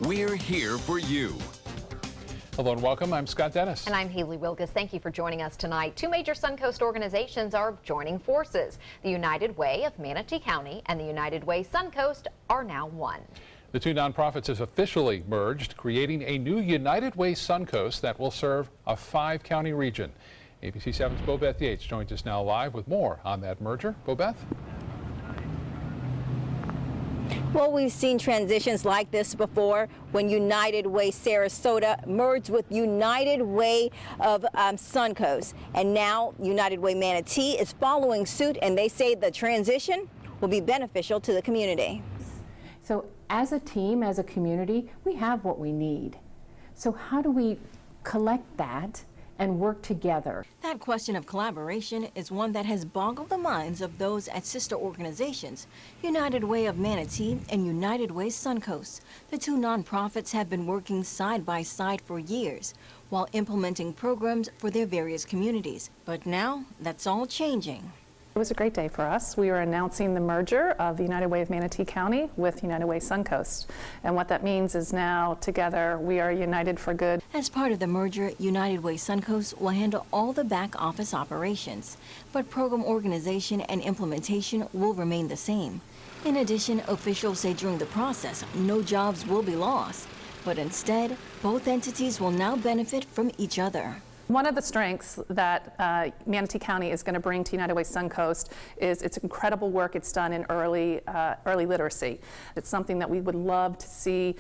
We're here for you. Hello and welcome. I'm Scott Dennis. And I'm Haley Wilgus. Thank you for joining us tonight. Two major Suncoast organizations are joining forces. The United Way of Manatee County and the United Way Suncoast are now one. The two nonprofits have officially merged, creating a new United Way Suncoast that will serve a 5-county region. ABC 7's Bobeth Yates joins us now live with more on that merger. Bobeth? Well, we've seen transitions like this before when United Way Sarasota merged with United Way of Suncoast. And now United Way Manatee is following suit, and they say the transition will be beneficial to the community. So as a team, as a community, we have what we need. So how do we collect that and work together? That question of collaboration is one that has boggled the minds of those at sister organizations, United Way of Manatee and United Way Suncoast. The two nonprofits have been working side by side for years while implementing programs for their various communities. But now that's all changing. It was a great day for us. We were announcing the merger of the United Way of Manatee County with United Way Suncoast. And what that means is now together we are united for good. As part of the merger, United Way Suncoast will handle all the back office operations, but program organization and implementation will remain the same. In addition, officials say during the process, no jobs will be lost, but instead, both entities will now benefit from each other. One of the strengths that Manatee County is going to bring to United Way Suncoast is its incredible work it's done in early literacy. It's something that we would love to see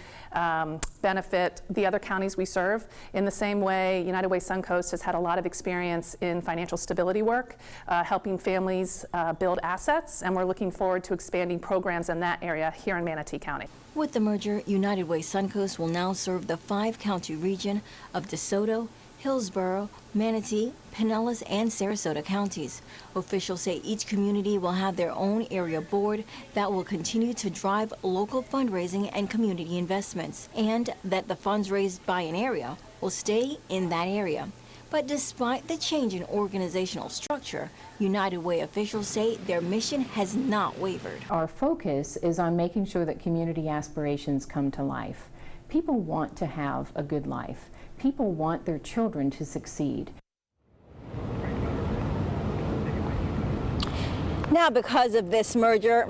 benefit the other counties we serve. In the same way, United Way Suncoast has had a lot of experience in financial stability work, helping families build assets, and we're looking forward to expanding programs in that area here in Manatee County. With the merger, United Way Suncoast will now serve the 5-county region of DeSoto, Hillsborough, Manatee, Pinellas, and Sarasota counties. Officials say each community will have their own area board that will continue to drive local fundraising and community investments, and that the funds raised by an area will stay in that area. But despite the change in organizational structure, United Way officials say their mission has not wavered. Our focus is on making sure that community aspirations come to life. People want to have a good life. People want their children to succeed. Now, because of this merger,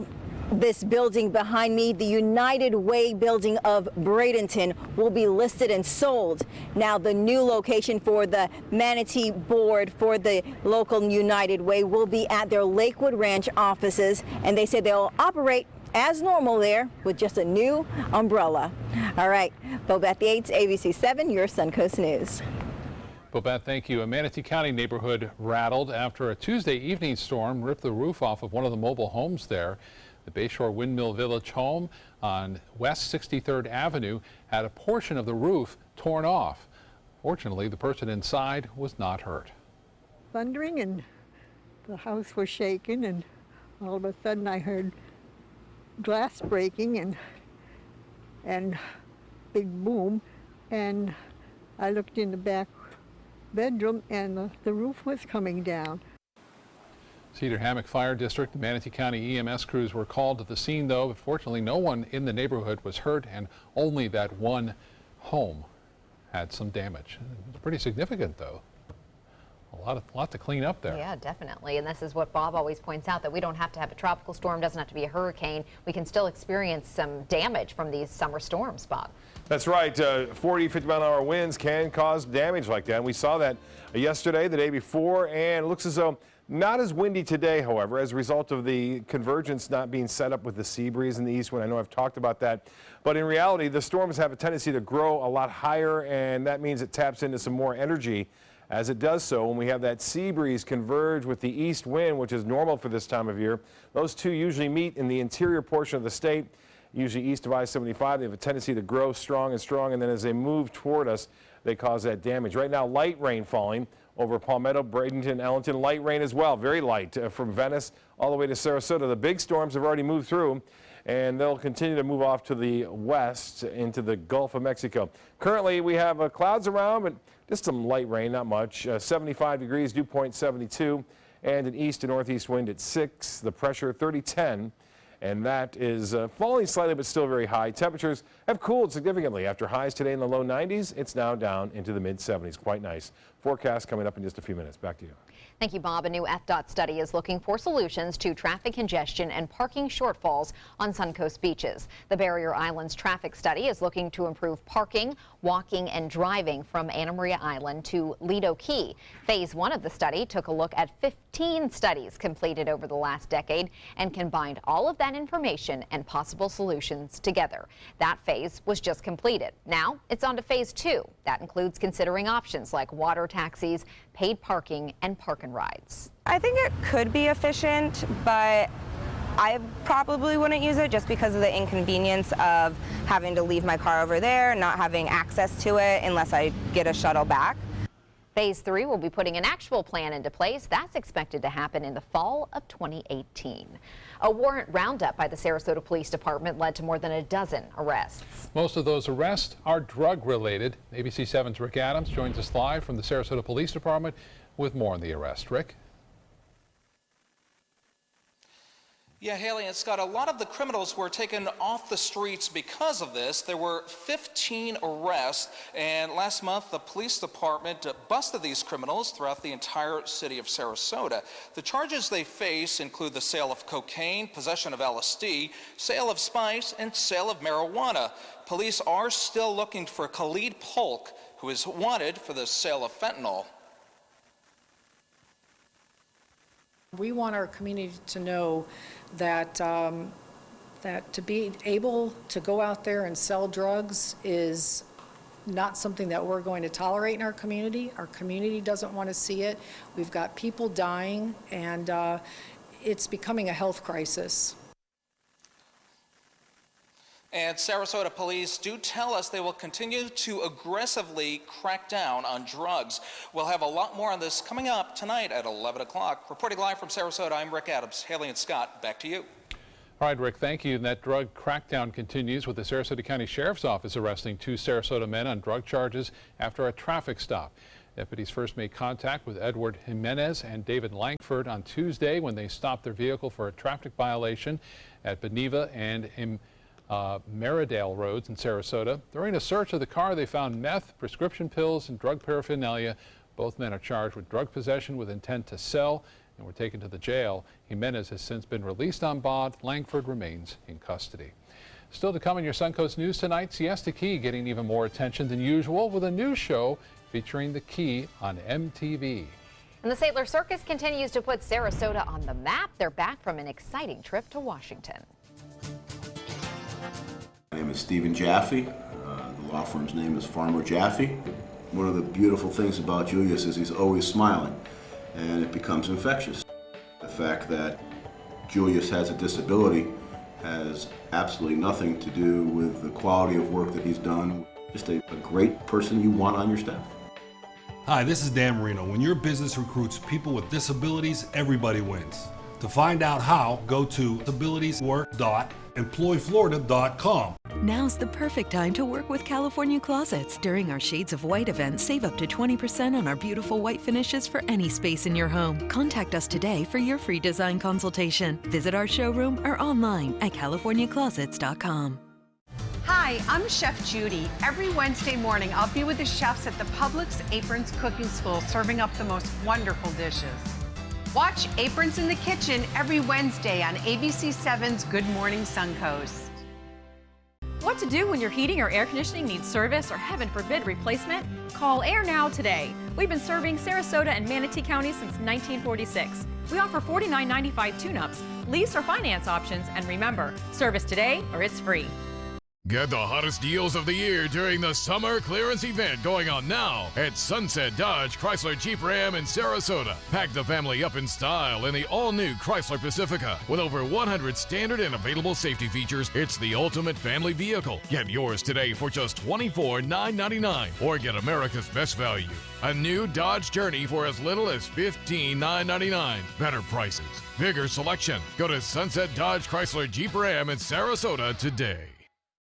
this building behind me, the United Way building of Bradenton, will be listed and sold. Now, the new location for the Manatee board for the local United Way will be at their Lakewood Ranch offices, and they say they'll operate as normal there with just a new umbrella. All right, Bobeth Yates, ABC 7, your Suncoast News. Bobeth, thank you. A Manatee County neighborhood rattled after a Tuesday evening storm ripped the roof off of one of the mobile homes there. The Bayshore Windmill Village home on West 63rd Avenue had a portion of the roof torn off. Fortunately, the person inside was not hurt. Thundering, and the house was shaking, and all of a sudden I heard glass breaking and big boom, and I looked in the back bedroom, and the roof was coming down. Cedar Hammock Fire District, Manatee County EMS crews were called to the scene, though, but fortunately no one in the neighborhood was hurt, and only that one home had some damage. It's pretty significant, though. A lot to clean up there. Yeah, definitely. And this is what Bob always points out, that we don't have to have a tropical storm, doesn't have to be a hurricane. We can still experience some damage from these summer storms, Bob. That's right. 40, 50-mile-an-hour winds can cause damage like that. And we saw that yesterday, the day before, and it looks as though not as windy today, however, as a result of the convergence not being set up with the sea breeze in the east wind. I know I've talked about that. But in reality, the storms have a tendency to grow a lot higher, and that means it taps into some more energy. As it does so, when we have that sea breeze converge with the east wind, which is normal for this time of year, those two usually meet in the interior portion of the state, usually east of I-75. They have a tendency to grow strong, and then as they move toward us, they cause that damage. Right now, light rain falling over Palmetto, Bradenton, Ellenton. Light rain as well, very light, from Venice all the way to Sarasota. The big storms have already moved through, and they'll continue to move off to the west into the Gulf of Mexico. Currently, we have clouds around, but just some light rain, not much. 75 degrees, dew point 72, and an east to northeast wind at 6. The pressure 3010, and that is falling slightly but still very high. Temperatures have cooled significantly after highs today in the low 90s. It's now down into the mid 70s. Quite nice. Forecast coming up in just a few minutes. Back to you. Thank you, Bob. A new FDOT study is looking for solutions to traffic congestion and parking shortfalls on Suncoast beaches. The Barrier Islands traffic study is looking to improve parking, walking, and driving from Anna Maria Island to Lido Key. Phase 1 of the study took a look at 15 studies completed over the last decade and combined all of that information and possible solutions together. That phase was just completed. Now it's on to Phase 2. That includes considering options like water taxis, paid parking, and park and rides. I think it could be efficient, but I probably wouldn't use it just because of the inconvenience of having to leave my car over there, not having access to it unless I get a shuttle back. Phase 3 will be putting an actual plan into place. That's expected to happen in the fall of 2018. A warrant roundup by the Sarasota Police Department led to more than a dozen arrests. Most of those arrests are drug-related. ABC 7's Rick Adams joins us live from the Sarasota Police Department with more on the arrest. Rick? Yeah, Haley and Scott, a lot of the criminals were taken off the streets because of this. There were 15 arrests, and last month the police department busted these criminals throughout the entire city of Sarasota. The charges they face include the sale of cocaine, possession of LSD, sale of spice, and sale of marijuana. Police are still looking for Khalid Polk, who is wanted for the sale of fentanyl. We want our community to know that that to be able to go out there and sell drugs is not something that we're going to tolerate in our community. Our community doesn't want to see it. We've got people dying, and it's becoming a health crisis. And Sarasota police do tell us they will continue to aggressively crack down on drugs. We'll have a lot more on this coming up tonight at 11 o'clock. Reporting live from Sarasota, I'm Rick Adams. Haley and Scott, back to you. All right, Rick, thank you. And that drug crackdown continues with the Sarasota County Sheriff's Office arresting 2 Sarasota men on drug charges after a traffic stop. Deputies first made contact with Edward Jimenez and David Langford on Tuesday when they stopped their vehicle for a traffic violation at Beneva and Meridale Roads in Sarasota. During a search of the car, they found meth, prescription pills, and drug paraphernalia. Both men are charged with drug possession with intent to sell and were taken to the jail. Jimenez has since been released on bond. Langford remains in custody. Still to come in your Suncoast News tonight, Siesta Key getting even more attention than usual with a new show featuring the Key on MTV. And the Sailor Circus continues to put Sarasota on the map. They're back from an exciting trip to Washington. My name is Stephen Jaffe. The law firm's name is Farmer Jaffe. One of the beautiful things about Julius is he's always smiling, and it becomes infectious. The fact that Julius has a disability has absolutely nothing to do with the quality of work that he's done. Just a great person you want on your staff. Hi, this is Dan Marino. When your business recruits people with disabilities, everybody wins. To find out how, go to disabilitieswork.employflorida.com. Now's the perfect time to work with California Closets. During our Shades of White event, save up to 20% on our beautiful white finishes for any space in your home. Contact us today for your free design consultation. Visit our showroom or online at californiaclosets.com. Hi, I'm Chef Judy. Every Wednesday morning, I'll be with the chefs at the Publix Aprons Cooking School serving up the most wonderful dishes. Watch Aprons in the Kitchen every Wednesday on ABC 7's Good Morning Suncoast. What to do when your heating or air conditioning needs service or, heaven forbid, replacement? Call Air Now today. We've been serving Sarasota and Manatee County since 1946. We offer $49.95 tune-ups, lease or finance options, and remember, service today or it's free. Get the hottest deals of the year during the summer clearance event going on now at Sunset Dodge Chrysler Jeep Ram in Sarasota. Pack the family up in style in the all-new Chrysler Pacifica. With over 100 standard and available safety features, it's the ultimate family vehicle. Get yours today for just $24,999 or get America's best value. A new Dodge Journey for as little as $15,999. Better prices, bigger selection. Go to Sunset Dodge Chrysler Jeep Ram in Sarasota today.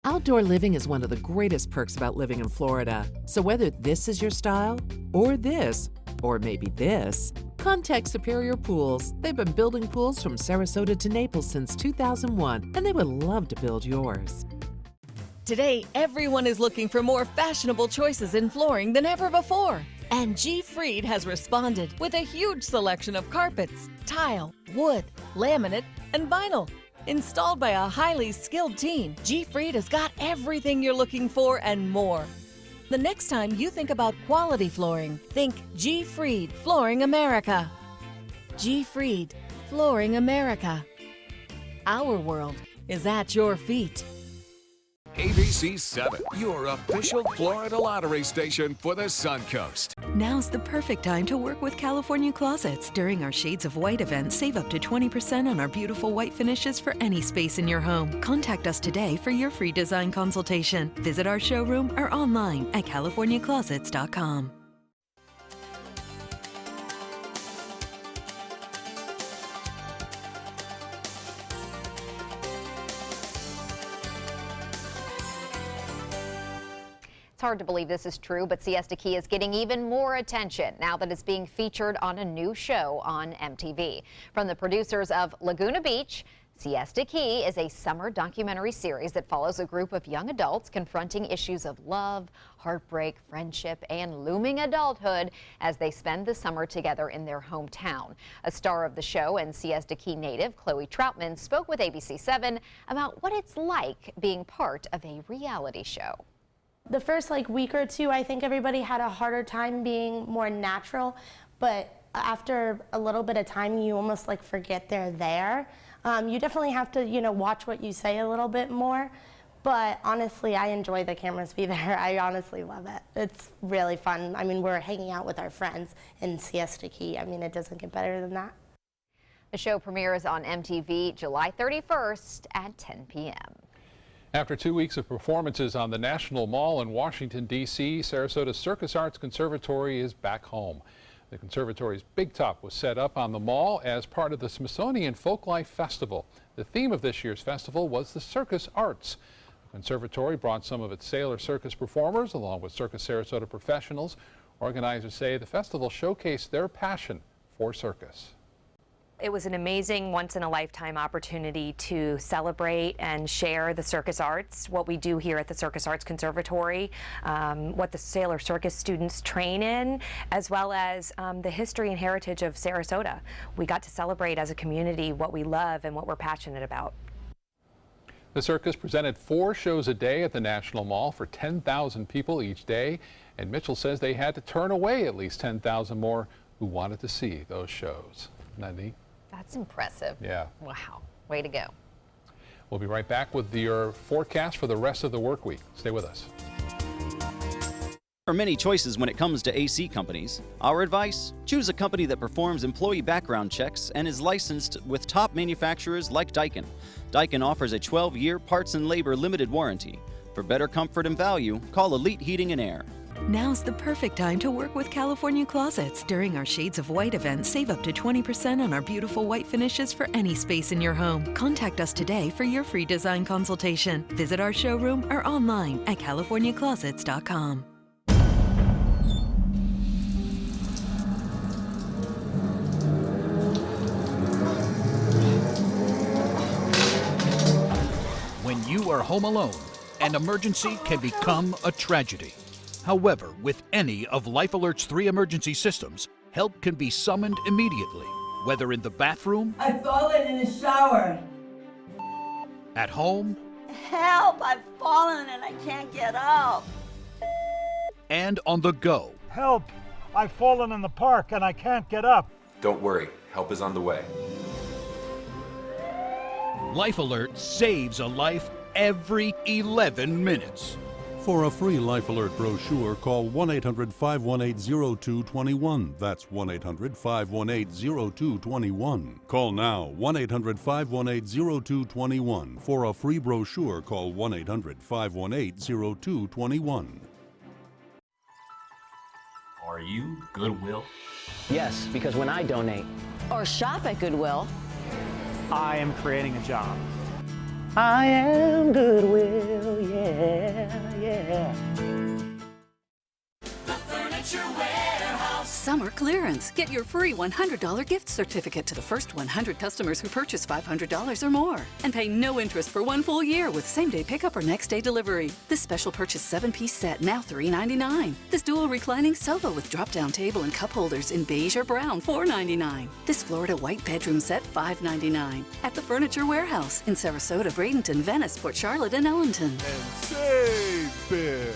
Outdoor living is one of the greatest perks about living in Florida. So whether this is your style, or this, or maybe this, Contact Superior Pools. They've been building pools from Sarasota to Naples since 2001, and they would love to build yours. Today, everyone is looking for more fashionable choices in flooring than ever before. And G. Fried has responded with a huge selection of carpets, tile, wood, laminate, and vinyl. Installed by a highly skilled team, G. Fried has got everything you're looking for and more. The next time you think about quality flooring, think G. Fried Flooring America. G. Fried Flooring America. Our world is at your feet. ABC 7, your official Florida lottery station for the Suncoast. Now's the perfect time to work with California Closets. During our Shades of White event, save up to 20% on our beautiful white finishes for any space in your home. Contact us today for your free design consultation. Visit our showroom or online at californiaclosets.com. It's hard to believe this is true, but Siesta Key is getting even more attention now that it's being featured on a new show on MTV. From the producers of Laguna Beach, Siesta Key is a summer documentary series that follows a group of young adults confronting issues of love, heartbreak, friendship, and looming adulthood as they spend the summer together in their hometown. A star of the show and Siesta Key native Chloe Troutman spoke with ABC 7 about what it's like being part of a reality show. The first week or two, I think everybody had a harder time being more natural, but after a little bit of time, you almost forget they're there. You definitely have to, watch what you say a little bit more, but honestly, I enjoy the cameras be there. I honestly love it. It's really fun. I mean, we're hanging out with our friends in Siesta Key. I mean, it doesn't get better than that. The show premieres on MTV July 31st at 10 p.m. After 2 weeks of performances on the National Mall in Washington, D.C., Sarasota's Circus Arts Conservatory is back home. The conservatory's Big Top was set up on the mall as part of the Smithsonian Folklife Festival. The theme of this year's festival was the circus arts. The conservatory brought some of its sailor circus performers along with Circus Sarasota professionals. Organizers say the festival showcased their passion for circus. It was an amazing once-in-a-lifetime opportunity to celebrate and share the circus arts, what we do here at the Circus Arts Conservatory, what the sailor circus students train in, as well as the history and heritage of Sarasota. We got to celebrate as a community what we love and what we're passionate about. The circus presented 4 shows a day at the National Mall for 10,000 people each day, and Mitchell says they had to turn away at least 10,000 more who wanted to see those shows. Isn't that neat? That's impressive. Yeah. Wow. Way to go. We'll be right back with your forecast for the rest of the work week. Stay with us. There are many choices when it comes to AC companies. Our advice? Choose a company that performs employee background checks and is licensed with top manufacturers like Daikin. Daikin offers a 12-year parts and labor limited warranty. For better comfort and value, call Elite Heating and Air. Now's the perfect time to work with California Closets. During our Shades of White event, save up to 20% on our beautiful white finishes for any space in your home. Contact us today for your free design consultation. Visit our showroom or online at californiaclosets.com. When you are home alone, an emergency can become a tragedy. However, with any of Life Alert's 3 emergency systems, help can be summoned immediately, whether in the bathroom, I've fallen in the shower. at home, Help! I've fallen and I can't get up. and on the go. Help! I've fallen in the park and I can't get up. Don't worry, help is on the way. Life Alert saves a life every 11 minutes. For a free Life Alert brochure, call 1-800-518-0221. That's 1-800-518-0221. Call now, 1-800-518-0221. For a free brochure, call 1-800-518-0221. Are you Goodwill? Yes, because when I donate or shop at Goodwill, I am creating a job. I am Goodwill, yeah, yeah. The Furniture Warehouse. summer clearance. Get your free $100 gift certificate to the first 100 customers who purchase $500 or more. And pay no interest for 1 full year with same-day pickup or next-day delivery. This special purchase 7-piece set, now $3.99. This dual reclining sofa with drop-down table and cup holders in beige or brown, $4.99. This Florida white bedroom set, $5.99. At the Furniture Warehouse in Sarasota, Bradenton, Venice, Port Charlotte, and Ellenton. And save big.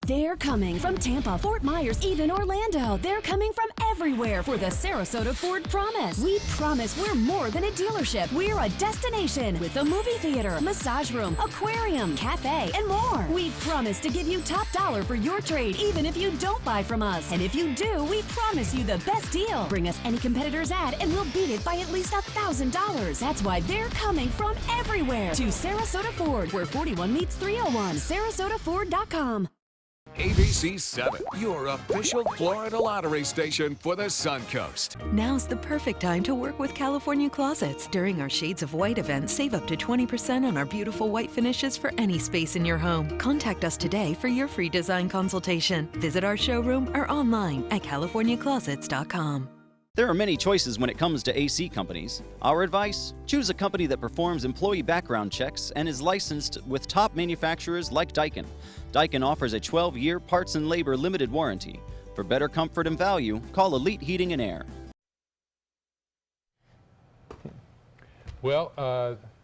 They're coming from Tampa, Fort Myers, even Orlando. They're coming from everywhere for the Sarasota Ford Promise. We promise we're more than a dealership. We're a destination with a movie theater, massage room, aquarium, cafe, and more. We promise to give you top dollar for your trade, even if you don't buy from us. And if you do, we promise you the best deal. Bring us any competitor's ad and we'll beat it by at least $1,000. That's why they're coming from everywhere to Sarasota Ford, where 41 meets 301. SarasotaFord.com. ABC 7, your official Florida lottery station for the Suncoast. Now's the perfect time to work with California Closets. During our Shades of White event, save up to 20% on our beautiful white finishes for any space in your home. Contact us today for your free design consultation. Visit our showroom or online at californiaclosets.com. There are many choices when it comes to AC companies. Our advice? Choose a company that performs employee background checks and is licensed with top manufacturers like Daikin. Daikin offers a 12-year parts and labor limited warranty. For better comfort and value, call Elite Heating and Air. Well,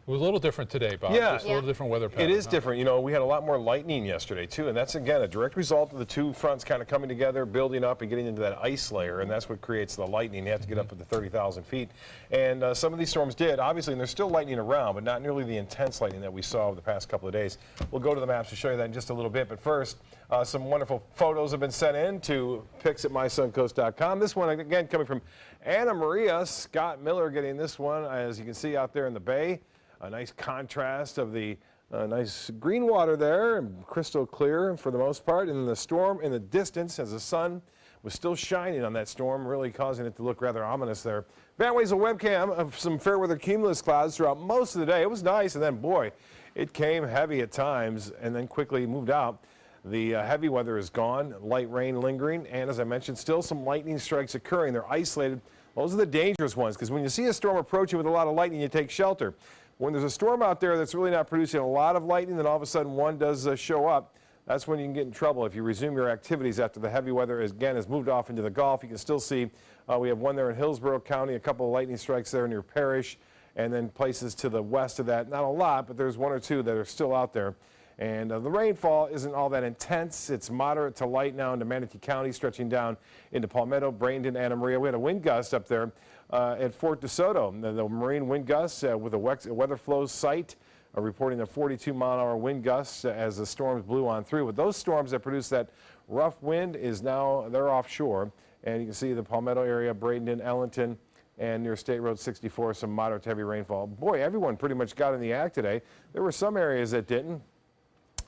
it was a little different today, Bob. Yeah. Just a little different weather pattern. It is different. You know, we had a lot more lightning yesterday, too, and that's, again, a direct result of the two fronts kind of coming together, building up and getting into that ice layer, and that's what creates the lightning. You have to get up to 30,000 feet. And some of these storms did, obviously, and there's still lightning around, but not nearly the intense lightning that we saw over the past couple of days. We'll go to the maps to show you that in just a little bit, but first, some wonderful photos have been sent in to pics@mysuncoast.com. This one, again, coming from Anna Maria. Scott Miller getting this one, as you can see out there in the bay. A nice contrast of the nice green water there, and crystal clear for the most part. And the storm in the distance, as the sun was still shining on that storm, really causing it to look rather ominous there. Vanway's a webcam of some fair weather cumulus clouds throughout most of the day. It was nice, and then, boy, it came heavy at times and then quickly moved out. The heavy weather is gone, light rain lingering, and as I mentioned, still some lightning strikes occurring. They're isolated. Those are the dangerous ones, because when you see a storm approaching with a lot of lightning, you take shelter. When there's a storm out there that's really not producing a lot of lightning, then all of a sudden one does show up, that's when you can get in trouble. If you resume your activities after the heavy weather, again, has moved off into the Gulf, you can still see we have one there in Hillsborough County, a couple of lightning strikes there near Parrish, and then places to the west of that. Not a lot, but there's one or two that are still out there. And the rainfall isn't all that intense. It's moderate to light now into Manatee County, stretching down into Palmetto, Bradenton, Anna Maria. We had a wind gust up there at Fort DeSoto. The marine wind gusts with a weather flow site reporting a 42-mile-an-hour wind gusts as the storms blew on through. But those storms that produce that rough wind is now, they're offshore. And you can see the Palmetto area, Bradenton, Ellenton, and near State Road 64, some moderate to heavy rainfall. Boy, everyone pretty much got in the act today. There were some areas that didn't.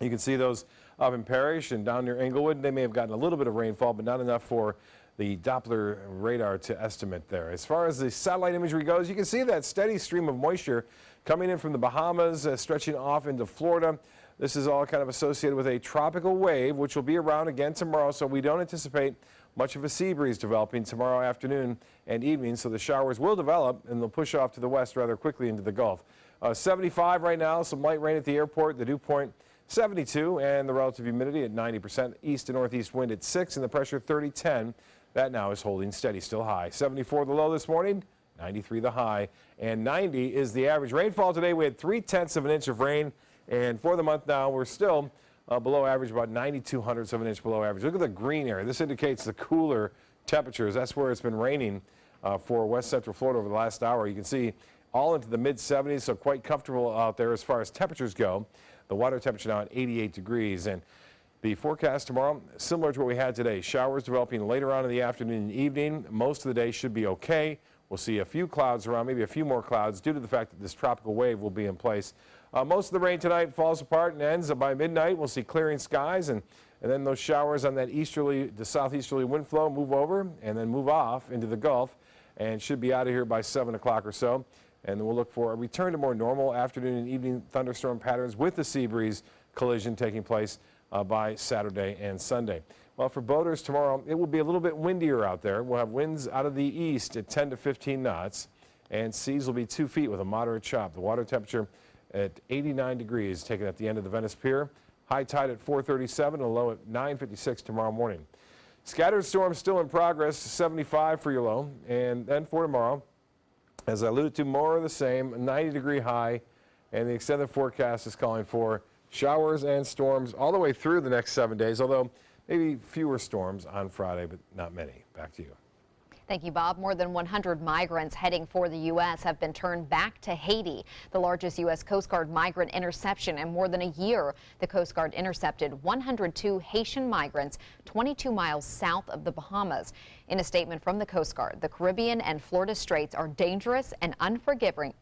You can see those up in Parrish and down near Englewood. They may have gotten a little bit of rainfall, but not enough for the Doppler radar to estimate there. As far as the satellite imagery goes, you can see that steady stream of moisture coming in from the Bahamas, stretching off into Florida. This is all kind of associated with a tropical wave, which will be around again tomorrow, so we don't anticipate much of a sea breeze developing tomorrow afternoon and evening, so the showers will develop and they'll push off to the west rather quickly into the Gulf. 75 right now, some light rain at the airport, the dew point 72, and the relative humidity at 90%, east to northeast wind at 6, and the pressure 30-10. That now is holding steady, still high. 74 the low this morning, 93 the high, and 90 is the average. Rainfall today, we had 0.3 of an inch of rain, and for the month now, we're still below average, about 0.92 of an inch below average. Look at the green area. This indicates the cooler temperatures. That's where it's been raining for west central Florida over the last hour. You can see all into the mid-70s, so quite comfortable out there as far as temperatures go. The water temperature now at 88 degrees. And the forecast tomorrow, similar to what we had today. Showers developing later on in the afternoon and evening. Most of the day should be okay. We'll see a few clouds around, maybe a few more clouds due to the fact that this tropical wave will be in place. Most of the rain tonight falls apart and ends by midnight. We'll see clearing skies, and then those showers on that easterly to southeasterly wind flow move over and then move off into the Gulf and should be out of here by 7 o'clock or so. And then we'll look for a return to more normal afternoon and evening thunderstorm patterns with the sea breeze collision taking place by Saturday and Sunday. Well, for boaters tomorrow, it will be a little bit windier out there. We'll have winds out of the east at 10 to 15 knots, and seas will be 2 feet with a moderate chop. The water temperature at 89 degrees, taken at the end of the Venice Pier. High tide at 4:37, a low at 9:56 tomorrow morning. Scattered storms still in progress, 75 for your low, and then for tomorrow, as I alluded to, more of the same, a 90-degree high, and the extended forecast is calling for showers and storms all the way through the next 7 days, although maybe fewer storms on Friday, but not many. Back to you. Thank you, Bob. More than 100 migrants heading for the U.S. have been turned back to Haiti, the largest U.S. Coast Guard migrant interception in more than a year. The Coast Guard intercepted 102 Haitian migrants 22 miles south of the Bahamas. In a statement from the Coast Guard, the Caribbean and Florida Straits are dangerous and unforgiving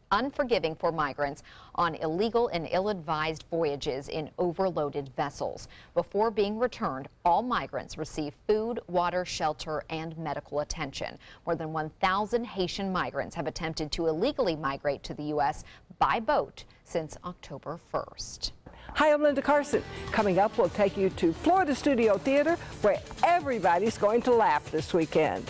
for migrants on illegal and ill-advised voyages in overloaded vessels. Before being returned, all migrants receive food, water, shelter, and medical attention. More than 1,000 Haitian migrants have attempted to illegally migrate to the U.S. by boat since October 1st. Hi, I'm Linda Carson. Coming up, we'll take you to Florida Studio Theater, where everybody's going to laugh this weekend.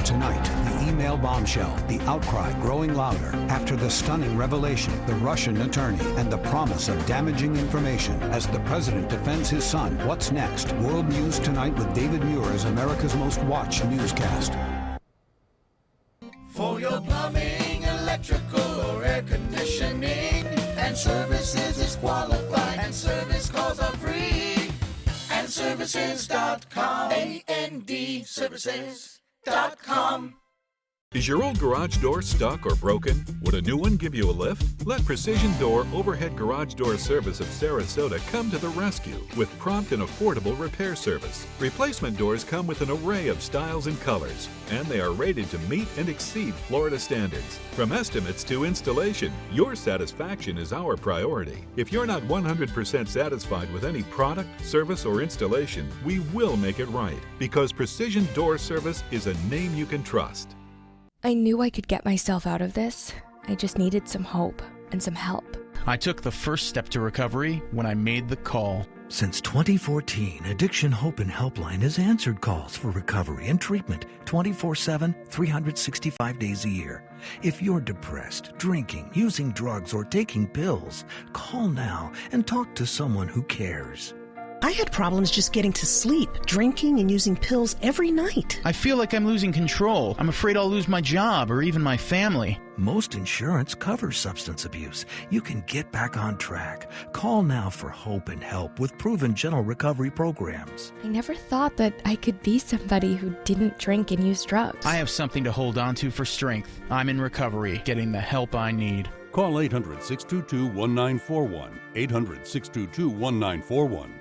Tonight, the email bombshell, the outcry growing louder after the stunning revelation, the Russian attorney, and the promise of damaging information as the president defends his son. What's next? World News Tonight with David Muir as America's most watched newscast. For your plumbing, electrical, or air conditioning, and services is qualified, and service calls are free. And services.com, A-N-D, services.com. Is your old garage door stuck or broken? Would a new one give you a lift? Let Precision Door Overhead Garage Door Service of Sarasota come to the rescue with prompt and affordable repair service. Replacement doors come with an array of styles and colors, and they are rated to meet and exceed Florida standards. From estimates to installation, your satisfaction is our priority. If you're not 100% satisfied with any product, service, or installation, we will make it right, because Precision Door Service is a name you can trust. I knew I could get myself out of this. I just needed some hope and some help. I took the first step to recovery when I made the call. Since 2014, Addiction Hope and Helpline has answered calls for recovery and treatment 24/7, 365 days a year. If you're depressed, drinking, using drugs, or taking pills, call now and talk to someone who cares. I had problems just getting to sleep, drinking and using pills every night. I feel like I'm losing control. I'm afraid I'll lose my job or even my family. Most insurance covers substance abuse. You can get back on track. Call now for hope and help with proven gentle recovery programs. I never thought that I could be somebody who didn't drink and use drugs. I have something to hold on to for strength. I'm in recovery, getting the help I need. Call 800-622-1941. 800-622-1941.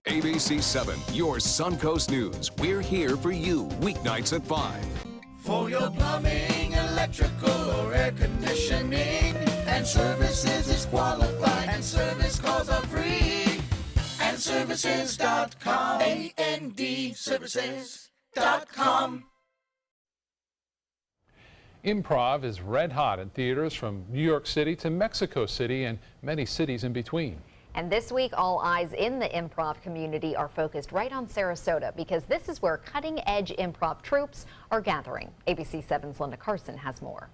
ABC 7, your Suncoast News. We're here for you weeknights at 5. For your plumbing, electrical, or air conditioning, and services is qualified, and service calls are free. And services.com, A-N-D, services.com. Improv is red hot in theaters from New York City to Mexico City and many cities in between. And this week, all eyes in the improv community are focused right on Sarasota, because this is where cutting-edge improv troupes are gathering. ABC 7's Linda Carson has more.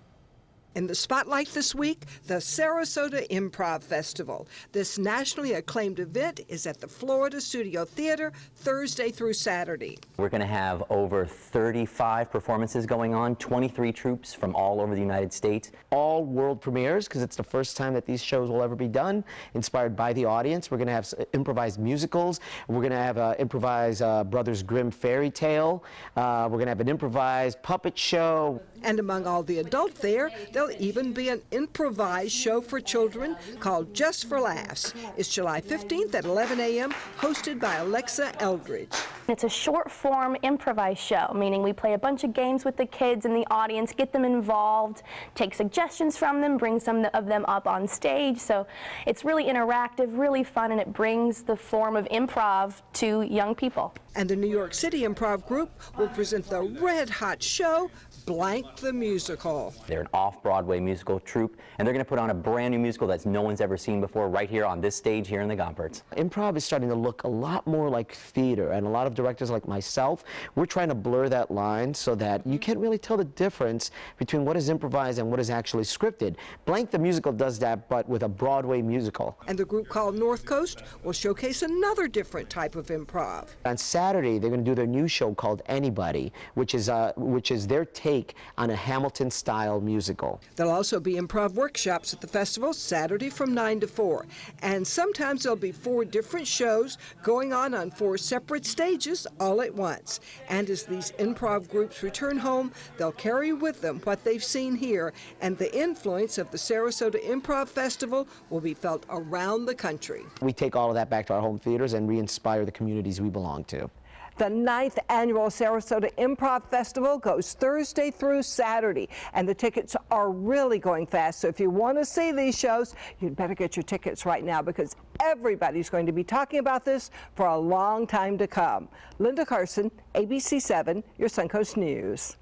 In the spotlight this week, the Sarasota Improv Festival. This nationally acclaimed event is at the Florida Studio Theater Thursday through Saturday. We're going to have over 35 performances going on, 23 troupes from all over the United States. All world premieres, because it's the first time that these shows will ever be done, inspired by the audience. We're going to have improvised musicals. We're going to have an improvised Brothers Grimm fairy tale. We're going to have an improvised puppet show. And among all the adults there'll even be an improvised show for children called Just for Laughs. It's July 15th at 11 a.m., hosted by Alexa Eldridge. It's a short-form improvised show, meaning we play a bunch of games with the kids and the audience, get them involved, take suggestions from them, bring some of them up on stage. So it's really interactive, really fun, and it brings the form of improv to young people. And the New York City Improv Group will present the red-hot show, Blank the Musical. They're an off-Broadway musical troupe, and they're going to put on a brand new musical that no one's ever seen before right here on this stage here in the Gompertz. Improv is starting to look a lot more like theater, and a lot of directors like myself, we're trying to blur that line so that you can't really tell the difference between what is improvised and what is actually scripted. Blank the Musical does that, but with a Broadway musical. And the group called North Coast will showcase another different type of improv. On Saturday, they're going to do their new show called Anybody, which is their take on a Hamilton-style musical. There'll also be improv workshops at the festival Saturday from 9 to 4. And sometimes there'll be 4 different shows going on 4 separate stages all at once. And as these improv groups return home, they'll carry with them what they've seen here, and the influence of the Sarasota Improv Festival will be felt around the country. We take all of that back to our home theaters and re-inspire the communities we belong to. The 9th annual Sarasota Improv Festival goes Thursday through Saturday, and the tickets are really going fast. So if you want to see these shows, you'd better get your tickets right now, because everybody's going to be talking about this for a long time to come. Linda Carson, ABC7, your Suncoast News.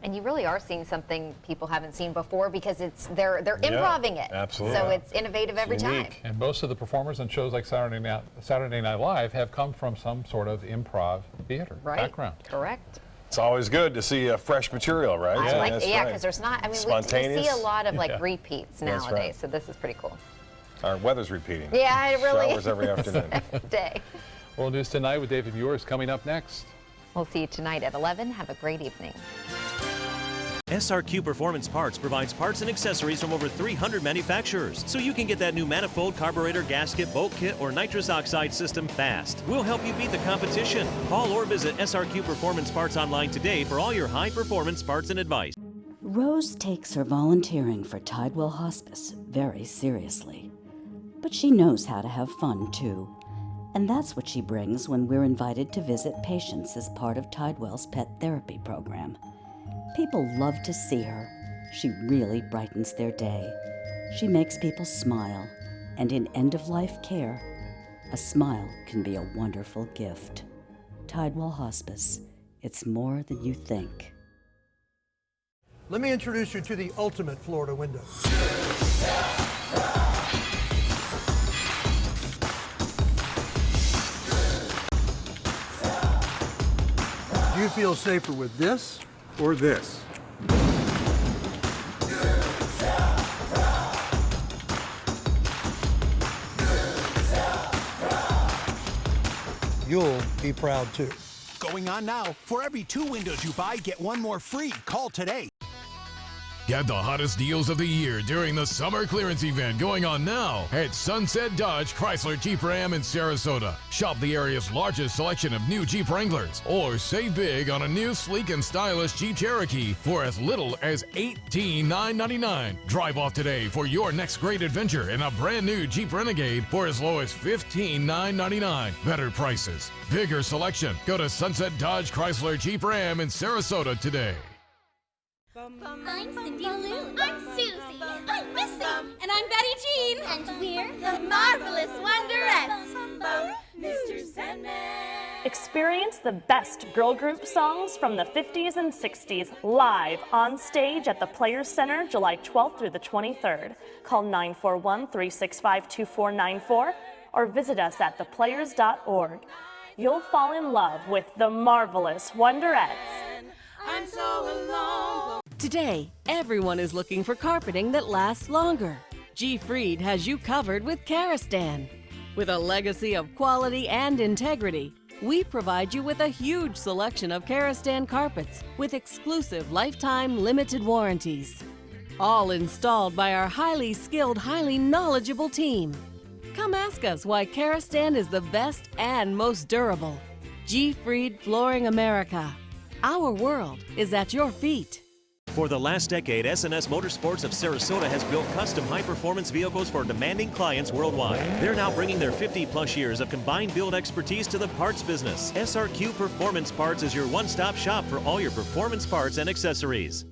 And you really are seeing something people haven't seen before, because they're improvising it. Absolutely. So it's innovative every time. And most of the performers on shows like Saturday Night Live have come from some sort of improv theater background. Correct. It's always good to see fresh material, right? I like it, yeah, because there's not, I mean, we see a lot of repeats That's nowadays, right. so this is pretty cool. Our weather's repeating. Yeah, it really Showers every afternoon. day. World News Tonight with David Muir coming up next. We'll see you tonight at 11. Have a great evening. SRQ Performance Parts provides parts and accessories from over 300 manufacturers, so you can get that new manifold, carburetor, gasket, bolt kit, or nitrous oxide system fast. We'll help you beat the competition. Call or visit SRQ Performance Parts online today for all your high-performance parts and advice. Rose takes her volunteering for Tidewell Hospice very seriously. But she knows how to have fun, too. And that's what she brings when we're invited to visit patients as part of Tidewell's pet therapy program. People love to see her. She really brightens their day. She makes people smile, and in end-of-life care, a smile can be a wonderful gift. Tidewell Hospice. It's more than you think. Let me introduce you to the ultimate Florida window. Do you feel safer with this or this? You'll be proud too. Going on now. For every 2 windows you buy, get 1 more free. Call today. Get the hottest deals of the year during the summer clearance event going on now at Sunset Dodge Chrysler Jeep Ram in Sarasota. Shop the area's largest selection of new Jeep Wranglers, or save big on a new sleek and stylish Jeep Cherokee for as little as $18,999. Drive off today for your next great adventure in a brand new Jeep Renegade for as low as $15,999. Better prices, bigger selection. Go to Sunset Dodge Chrysler Jeep Ram in Sarasota today. I'm Cindy Lou. I'm Susie. I'm Missy. And I'm Betty Jean. And we're the Marvelous Wonderettes. Mr. Sandman. Experience the best girl group songs from the 50s and 60s live on stage at the Players Center July 12th through the 23rd. Call 941-365-2494 or visit us at theplayers.org. You'll fall in love with the Marvelous Wonderettes. I'm so alone. Today, everyone is looking for carpeting that lasts longer. G. Fried has you covered with Karastan. With a legacy of quality and integrity, we provide you with a huge selection of Karastan carpets with exclusive lifetime limited warranties. All installed by our highly skilled, highly knowledgeable team. Come ask us why Karastan is the best and most durable. G. Fried Flooring America. Our world is at your feet. For the last decade, S&S Motorsports of Sarasota has built custom high-performance vehicles for demanding clients worldwide. They're now bringing their 50-plus years of combined build expertise to the parts business. SRQ Performance Parts is your one-stop shop for all your performance parts and accessories.